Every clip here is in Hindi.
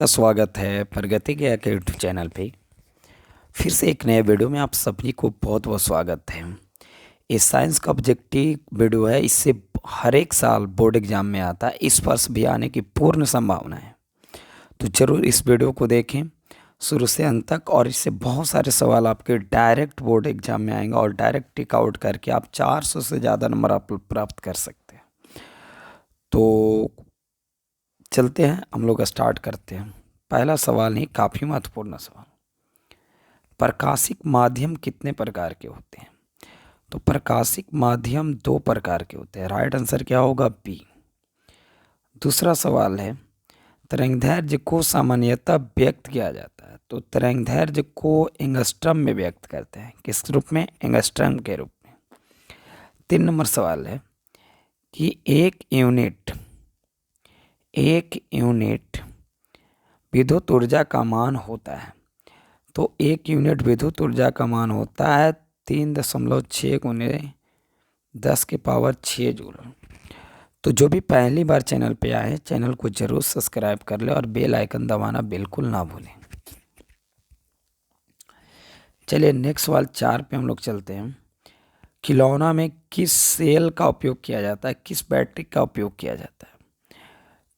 का स्वागत है प्रगति के यूट्यूब चैनल पे। फिर से एक नए वीडियो में आप सभी को बहुत बहुत स्वागत है। ये साइंस का ऑब्जेक्टिव वीडियो है। इससे हर एक साल बोर्ड एग्जाम में आता है। इस वर्ष भी आने की पूर्ण संभावना है। तो जरूर इस वीडियो को देखें शुरू से अंत तक, और इससे बहुत सारे सवाल आपके डायरेक्ट बोर्ड एग्जाम में आएंगे और डायरेक्ट टिक आउट करके आप 400 से ज़्यादा नंबर आप प्राप्त कर सकते हैं। तो चलते हैं, हम लोग स्टार्ट करते हैं। पहला सवाल ही काफ़ी महत्वपूर्ण सवाल। प्रकाशिक माध्यम कितने प्रकार के होते हैं? तो प्रकाशिक माध्यम 2 प्रकार के होते हैं। राइट आंसर क्या होगा? बी। दूसरा सवाल है, तरंगदैर्घ्य को सामान्यतः व्यक्त किया जाता है। तो तरंगदैर्घ्य को एंगस्ट्रम में व्यक्त करते हैं। किस रूप में? एंगस्ट्रम के रूप में। 3 नंबर सवाल है कि एक यूनिट विद्युत ऊर्जा का मान होता है। तो 1 यूनिट विद्युत ऊर्जा का मान होता है 3.6 गुने 10⁻6 जूल। तो जो भी पहली बार चैनल पे आए, चैनल को जरूर सब्सक्राइब कर ले और बेल आइकन दबाना बिल्कुल ना भूलें। चलिए नेक्स्ट सवाल 4 पे हम लोग चलते हैं। खिलौना में किस सेल का उपयोग किया जाता है? किस बैटरी का उपयोग किया जाता है?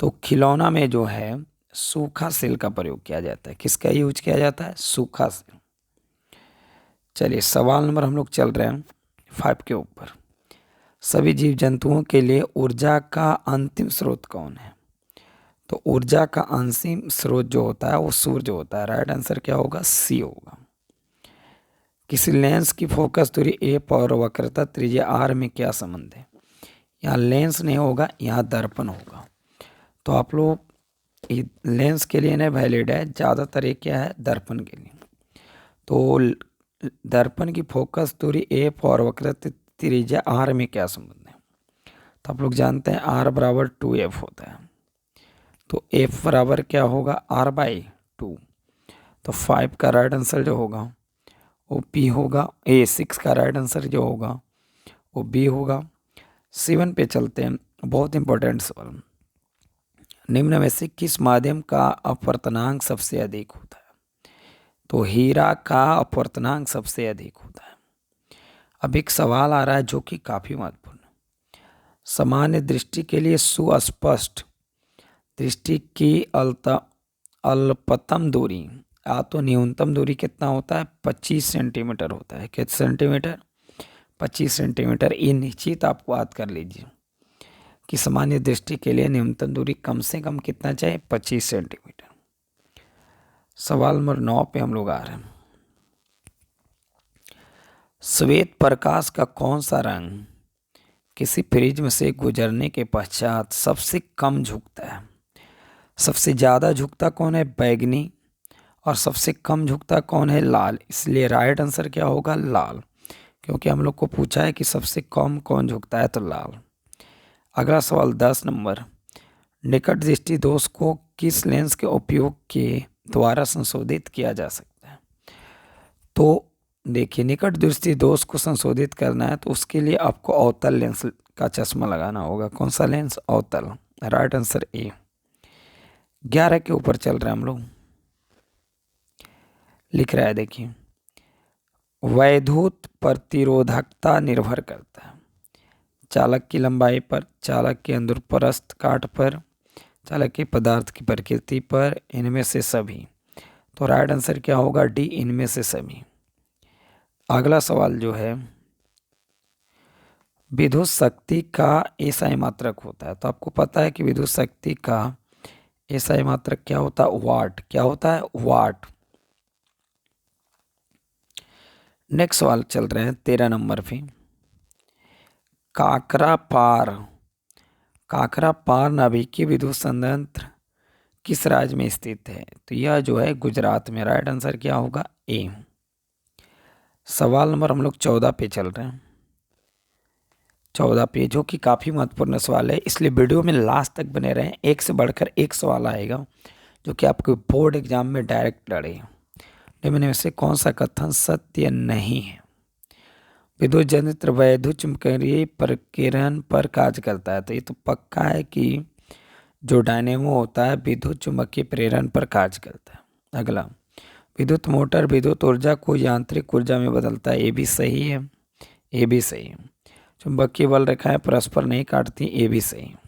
तो खिलौना में जो है सूखा सेल का प्रयोग किया जाता है। किसका यूज किया जाता है? सूखा सेल। चलिए सवाल नंबर हम लोग चल रहे हैं 5 के ऊपर। सभी जीव जंतुओं के लिए ऊर्जा का अंतिम स्रोत कौन है? तो ऊर्जा का अंतिम स्रोत जो होता है वो सूर्य होता है। राइट आंसर क्या होगा? सी होगा। किसी लेंस की फोकस दूरी एफ और वक्रता त्रिज्या आर में क्या संबंध है? यहाँ लेंस नहीं होगा, यहाँ दर्पण होगा। तो आप लोग लेंस के लिए नहीं वैलिड है, ज़्यादातर ये क्या है? दर्पण के लिए। तो दर्पण की फोकस दूरी एफ और वक्रता त्रिज्या आर में क्या संबंध है? तो आप लोग जानते हैं आर बराबर 2f होता है। तो एफ बराबर क्या होगा? r/2। तो 5 का राइट आंसर जो होगा वो पी होगा। 6 का राइट आंसर जो होगा वो बी होगा। 7 पे चलते हैं, बहुत इंपॉर्टेंट सवाल। निम्न में से किस माध्यम का अपवर्तनांक सबसे अधिक होता है? तो हीरा का अपवर्तनांक सबसे अधिक होता है। अब एक सवाल आ रहा है जो कि काफी महत्वपूर्ण है। सामान्य दृष्टि के लिए सुस्पष्ट दृष्टि की अल्पतम दूरी या तो न्यूनतम दूरी कितना होता है? 25 सेंटीमीटर होता है। कितने सेंटीमीटर? 25 सेंटीमीटर। ये निश्चित आप याद कर लीजिए कि सामान्य दृष्टि के लिए न्यूनतम दूरी कम से कम कितना चाहिए? 25 सेंटीमीटर। सवाल नंबर 9 पे हम लोग आ रहे हैं। श्वेत प्रकाश का कौन सा रंग किसी प्रिज्म से गुजरने के पश्चात सबसे कम झुकता है? सबसे ज़्यादा झुकता कौन है? बैगनी। और सबसे कम झुकता कौन है? लाल। इसलिए राइट आंसर क्या होगा? लाल। क्योंकि हम लोग को पूछा है कि सबसे कम कौन झुकता है, तो लाल। अगला सवाल 10 नंबर। निकट दृष्टि दोष को किस लेंस के उपयोग के द्वारा संशोधित किया जा सकता है? तो देखिए, निकट दृष्टि दोष को संशोधित करना है तो उसके लिए आपको अवतल लेंस का चश्मा लगाना होगा। कौन सा लेंस? अवतल। Right answer A. 11 के ऊपर चल रहे हैं हम लोग। लिख रहा है, देखिए, वैद्युत प्रतिरोधकता निर्भर करता है चालक की लंबाई पर, चालक के अनुप्रस्थ काट पर, चालक के पदार्थ की प्रकृति पर, इनमें से सभी। तो राइट आंसर क्या होगा? डी, इनमें से सभी। अगला सवाल जो है, विद्युत शक्ति का एसआई मात्रक होता है। तो आपको पता है कि विद्युत शक्ति का एसआई मात्रक क्या होता है? वाट। क्या होता है? वाट। नेक्स्ट सवाल चल रहे हैं 13 नंबर पे। काकरा पार नाभिकीय विद्युत संयंत्र किस राज्य में स्थित है? तो यह जो है गुजरात में। राइट आंसर क्या होगा? ए। सवाल नंबर हम लोग 14 पे चल रहे हैं। 14 पे जो कि काफ़ी महत्वपूर्ण सवाल है, इसलिए वीडियो में लास्ट तक बने रहें। एक से बढ़कर एक सवाल आएगा जो कि आपके बोर्ड एग्जाम में डायरेक्ट लड़ेगा। निम्न में से कौन सा कथन सत्य नहीं है? विद्युत यंत्र वैद्युत चुम्बकीय प्रकीर्णन पर कार्य करता है। तो ये तो पक्का है कि जो डायनेमो होता है विद्युत चुम्बकीय प्रेरण पर कार्य करता है। अगला, विद्युत मोटर विद्युत ऊर्जा को यांत्रिक ऊर्जा में बदलता है। ये भी सही है, ये भी सही है। चुंबकीय बल रेखाएं परस्पर नहीं काटती, ये भी सही है।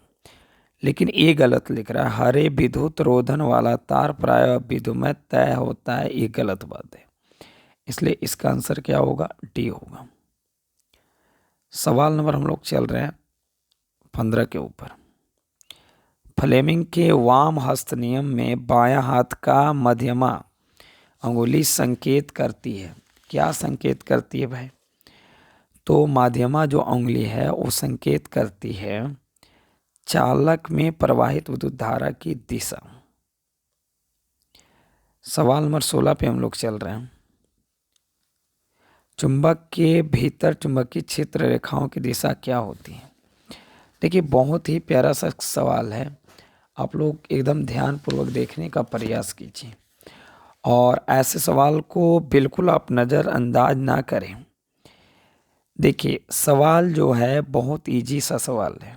लेकिन ये गलत लिख रहा है, हरे विद्युत रोधन वाला तार प्राय विद्युमय तय होता है, ये गलत बात है। इसलिए इसका आंसर क्या होगा, डी होगा। सवाल नंबर हम लोग चल रहे हैं 15 के ऊपर। फ्लेमिंग के वाम हस्त नियम में बायां हाथ का मध्यमा अंगुली संकेत करती है। क्या संकेत करती है भाई? तो माध्यमा जो उंगली है वो संकेत करती है चालक में प्रवाहित विद्युत धारा की दिशा। सवाल नंबर 16 पे हम लोग चल रहे हैं। चुंबक के भीतर चुंबकीय क्षेत्र रेखाओं की दिशा क्या होती है? देखिए, बहुत ही प्यारा सा सवाल है, आप लोग एकदम ध्यानपूर्वक देखने का प्रयास कीजिए और ऐसे सवाल को बिल्कुल आप नज़रअंदाज ना करें। देखिए, सवाल जो है बहुत इजी सा सवाल है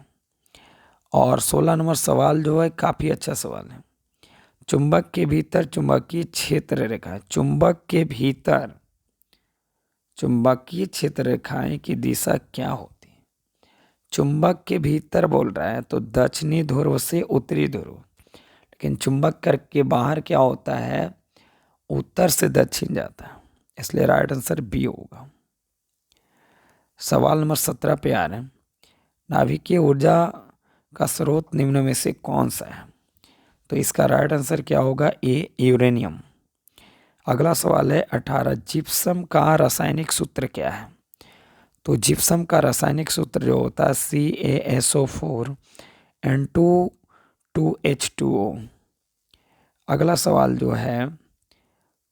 और 16 नंबर सवाल जो है काफ़ी अच्छा सवाल है। चुंबक के भीतर चुंबकीय क्षेत्र रेखा, चुंबक के भीतर चुंबकीय क्षेत्र रेखाएं की दिशा क्या होती है? चुंबक के भीतर बोल रहा है तो दक्षिणी ध्रुव से उत्तरी ध्रुव, लेकिन चुंबक कर के बाहर क्या होता है, उत्तर से दक्षिण जाता है, इसलिए राइट आंसर बी होगा। सवाल नंबर 17 पे आ रहे हैं। नाभिकीय ऊर्जा का स्रोत निम्न में से कौन सा है? तो इसका राइट आंसर क्या होगा, ए यूरेनियम। अगला सवाल है 18, जिप्सम का रासायनिक सूत्र क्या है? तो जिप्सम का रासायनिक सूत्र जो होता है CaSO4 N2 2H2O। अगला सवाल जो है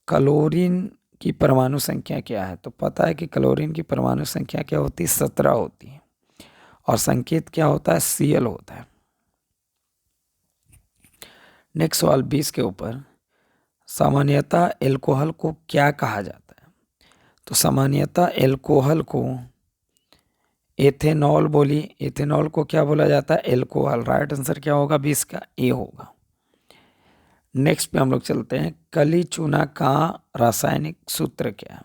क्लोरीन की परमाणु संख्या क्या है? तो पता है कि क्लोरीन की परमाणु संख्या क्या होती है, 17 होती है और संकेत क्या होता है, Cl होता है। नेक्स्ट सवाल 20 के ऊपर, सामान्यतः एल्कोहल को क्या कहा जाता है? तो सामान्यतः एल्कोहल को एथेनॉल बोली, एथेनॉल को क्या बोला जाता है, एल्कोहल। राइट आंसर क्या होगा, 20 का ए होगा। नेक्स्ट पे हम लोग चलते हैं, कली चूना का रासायनिक सूत्र क्या है?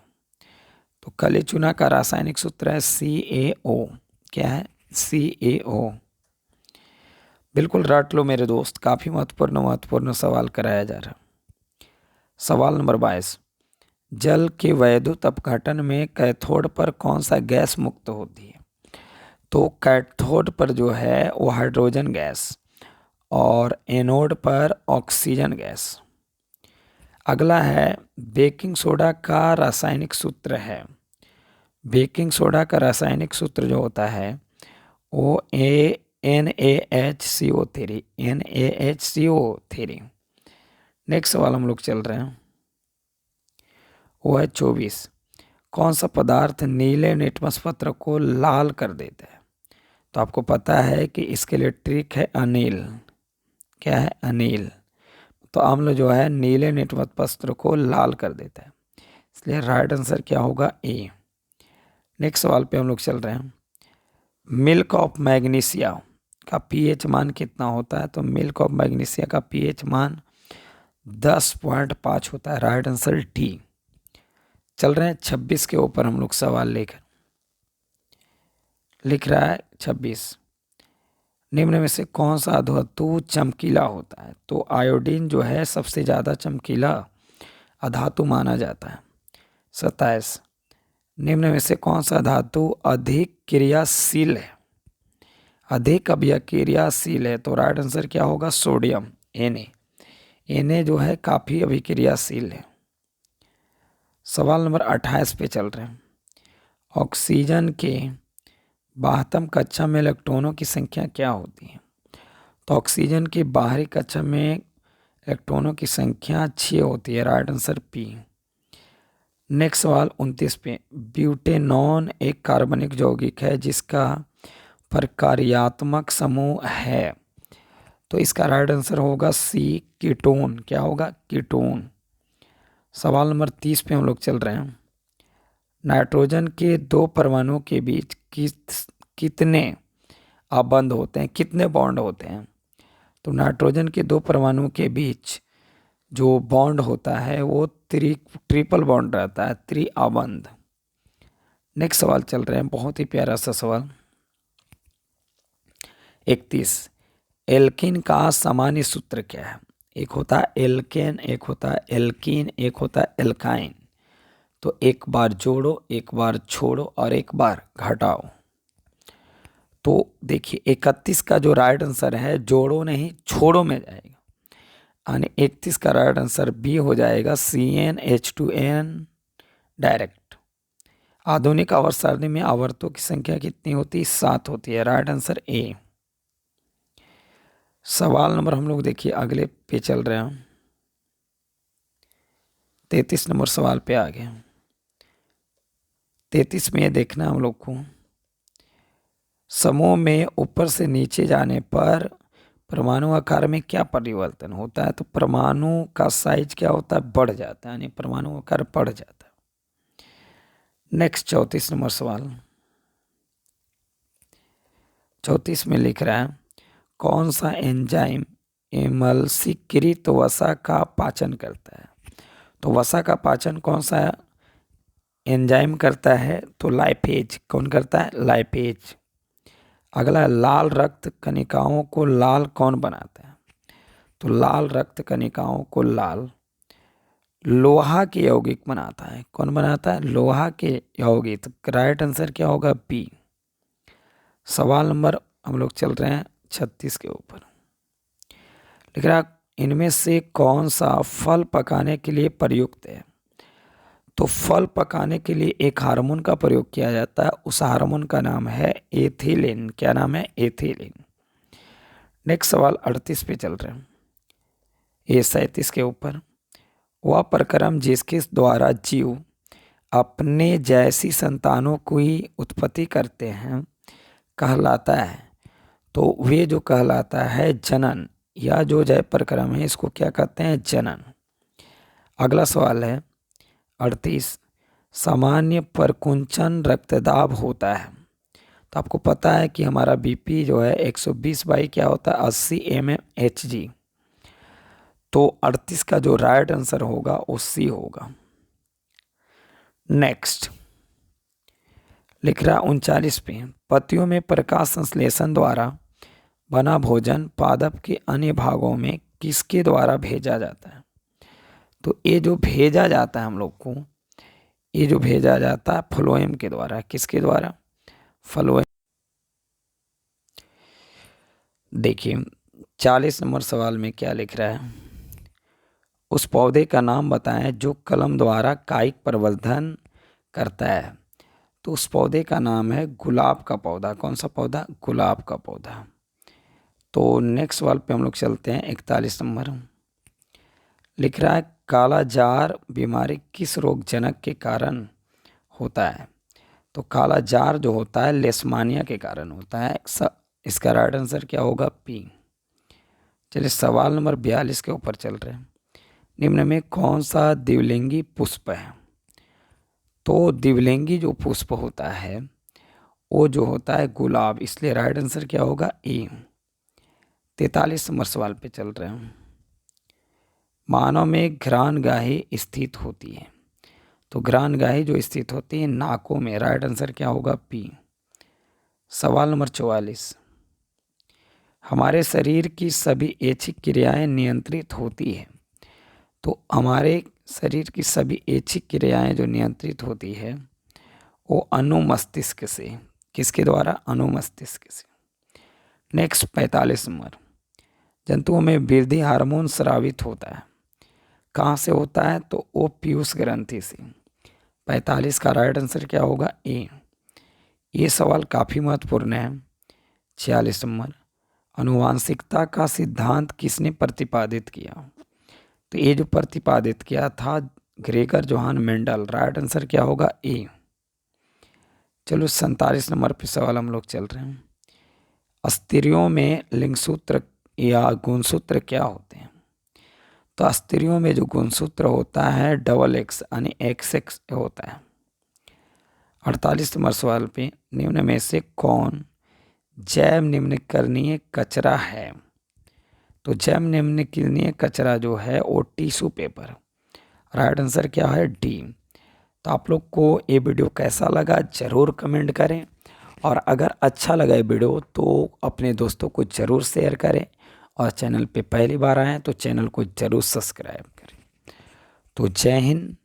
तो कली चूना का रासायनिक सूत्र है CaO। क्या है, CaO। बिल्कुल रट लो मेरे दोस्त, काफ़ी महत्वपूर्ण सवाल कराया जा रहा है। सवाल नंबर 22, जल के वैद्युत अपघटन में कैथोड पर कौन सा गैस मुक्त होती है? तो कैथोड पर जो है वो हाइड्रोजन गैस और एनोड पर ऑक्सीजन गैस। अगला है बेकिंग सोडा का रासायनिक सूत्र है। बेकिंग सोडा का रासायनिक सूत्र जो होता है वो NaHCO3, NaHCO3। नेक्स्ट सवाल हम लोग चल रहे हैं, वो है 24, कौन सा पदार्थ नीले लिटमस पत्र को लाल कर देता है? तो आपको पता है कि इसके लिए ट्रिक है अनिल। क्या है, अनिल। तो अम्ल जो है नीले लिटमस पत्र को लाल कर देता है, इसलिए राइट आंसर क्या होगा, ए। नेक्स्ट सवाल पे हम लोग चल रहे हैं, मिल्क ऑफ मैग्नीशिया का पीएच मान कितना होता है? तो मिल्क ऑफ मैग्नीशिया का पीएच मान 10.5 होता है। Right answer D. चल रहे हैं 26 के ऊपर हम लोग सवाल लेकर। लिख रहा है 26, निम्न में से कौन सा अधातु चमकीला होता है? तो आयोडीन जो है सबसे ज़्यादा चमकीला अधातु माना जाता है। 27, निम्न में से कौन सा धातु अधिक क्रियाशील है? अधिक अभिक्रियाशील है, तो राइट आंसर क्या होगा, सोडियम, Na जो है काफ़ी अभिक्रियाशील है। सवाल नंबर 28 पे चल रहे हैं, ऑक्सीजन के 72 कक्षा में इलेक्ट्रॉनों की संख्या क्या होती है? तो ऑक्सीजन के बाहरी कक्षा में इलेक्ट्रॉनों की संख्या 6 होती है। Right answer P. नेक्स्ट सवाल 29 पे, ब्यूटेनॉन एक कार्बनिक यौगिक है जिसका प्रकार्यात्मक समूह है। तो इसका राइट आंसर होगा सी, कीटोन। क्या होगा, कीटोन। सवाल नंबर 30 पे हम लोग चल रहे हैं, नाइट्रोजन के 2 परमाणुओं के बीच कितने बंद होते हैं, कितने बॉन्ड होते हैं? तो नाइट्रोजन के दो परमाणुओं के बीच जो बॉन्ड होता है वो ट्रिपल बॉन्ड रहता है, त्रिआबंध। नेक्स्ट सवाल चल रहे हैं, बहुत ही प्यारा सा सवाल। 31, एल्किन का सामान्य सूत्र क्या है? एक होता है एल्केन, एक होता है एल्कीन, एक होता है एल्काइन। तो एक बार जोड़ो, एक बार छोड़ो और एक बार घटाओ। तो देखिए 31 का जो राइट आंसर है जोड़ो नहीं छोड़ो में जाएगा, यानी 31 का राइट आंसर बी हो जाएगा, CnH2n डायरेक्ट। आधुनिक आवर्त सारणी में आवर्तों की संख्या कितनी होती है? 7 होती है। Right answer A. सवाल नंबर हम लोग देखिए अगले पे चल रहे हैं, 33 नंबर सवाल पे आ गए। 33 में देखना हम लोग को, समूह में ऊपर से नीचे जाने पर परमाणु आकार में क्या परिवर्तन होता है? तो परमाणु का साइज क्या होता है? बढ़ जाता है, यानी परमाणु आकार बढ़ जाता है। नेक्स्ट 34 नंबर सवाल, 34 में लिख रहा है, कौन सा एंजाइम एमल्सीकृत वसा का पाचन करता है? तो वसा का पाचन कौन सा एंजाइम करता है? तो लाइपेज। कौन करता है? लाइपेज। अगला, लाल रक्त कणिकाओं को लाल कौन बनाता है? तो लाल रक्त कणिकाओं को लाल लोहा के यौगिक बनाता है। कौन बनाता है? लोहा के यौगिक। तो राइट आंसर क्या होगा? बी। सवाल नंबर हम लोग चल रहे हैं 36 के ऊपर। लिख रहा, इनमें से कौन सा फल पकाने के लिए प्रयुक्त है? तो फल पकाने के लिए एक हार्मोन का प्रयोग किया जाता है, उस हार्मोन का नाम है एथिलीन। क्या नाम है? एथिलीन। नेक्स्ट सवाल 38 पे चल रहे हैं, ये 37 के ऊपर। वह प्रक्रम जिसके द्वारा जीव अपने जैसी संतानों की उत्पत्ति करते हैं कहलाता है। तो वे जो कहलाता है जनन, या जो जय प्रक्रम है इसको क्या कहते हैं? जनन। अगला सवाल है 38, सामान्य परकुंचन रक्तदाब होता है। तो आपको पता है कि हमारा बीपी जो है 120 बाई क्या होता है? 80 mmHg। तो 38 का जो राइट आंसर होगा वो सी होगा। नेक्स्ट लिख रहा 39 पे, पत्तियों में प्रकाश संश्लेषण द्वारा बना भोजन पादप के अन्य भागों में किसके द्वारा भेजा जाता है? तो ये जो भेजा जाता है हम लोग को, ये जो भेजा जाता है फ्लोएम के द्वारा। किसके द्वारा? फ्लोएम। देखिए 40 नंबर सवाल में क्या लिख रहा है, उस पौधे का नाम बताएं जो कलम द्वारा कायिक प्रवर्धन करता है। तो उस पौधे का नाम है गुलाब का पौधा। कौन सा पौधा? गुलाब का पौधा। तो नेक्स्ट सवाल पे हम लोग चलते हैं 41 नंबर। लिख रहा है, काला जार बीमारी किस रोगजनक के कारण होता है? तो काला जार जो होता है लेशमानिया के कारण होता है। इसका राइट आंसर क्या होगा? पी। चलिए सवाल नंबर 42 के ऊपर चल रहे हैं, निम्न में कौन सा द्विलिंगी पुष्प है? तो द्विलिंगी जो पुष्प होता है वो जो होता है गुलाब, इसलिए राइट आंसर क्या होगा? ए। 43 नंबर सवाल पे चल रहे हैं, मानव में घ्राणगाही स्थित होती है। तो घ्राणगाही जो स्थित होती है नाकों में। राइट आंसर क्या होगा? पी। सवाल नंबर 44, हमारे शरीर की सभी ऐच्छिक क्रियाएं नियंत्रित होती है। तो हमारे शरीर की सभी ऐच्छिक क्रियाएं जो नियंत्रित होती है वो अनुमस्तिष्क से। किसके द्वारा? अनुमस्तिष्क से। नेक्स्ट 45 नंबर, जंतुओं में वृद्धि हार्मोन स्रावित होता है। कहाँ से होता है? तो वो पीयूष ग्रंथि से। 45 का राइट आंसर क्या होगा? ए। ये सवाल काफ़ी महत्वपूर्ण है। 46 नंबर, अनुवांशिकता का सिद्धांत किसने प्रतिपादित किया? तो ये जो प्रतिपादित किया था Gregor Johan Mendel. Right answer क्या होगा? ए। चलो 47 नंबर पे सवाल हम लोग चल रहे हैं, स्त्रियों में लिंगसूत्र या गुणसूत्र क्या होते हैं? तो स्त्रियों में जो गुणसूत्र होता है डबल एक्स यानी XX होता है। 48 नंबर सवाल पे, निम्न में से कौन जैव निम्नकरणीय कचरा है? तो जैव निम्नलिखित कचरा जो है वो टिश्यू पेपर। राइट आंसर क्या है? डी। तो आप लोग को ये वीडियो कैसा लगा ज़रूर कमेंट करें, और अगर अच्छा लगा ये वीडियो तो अपने दोस्तों को ज़रूर शेयर करें, और चैनल पे पहली बार आए हैं तो चैनल को ज़रूर सब्सक्राइब करें। तो जय हिंद।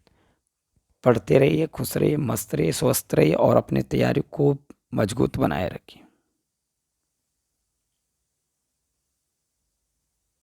पढ़ते रहिए, खुश रहिए, मस्त रहिए, स्वस्थ रहिए, और अपनी तैयारी को मजबूत बनाए रखिए।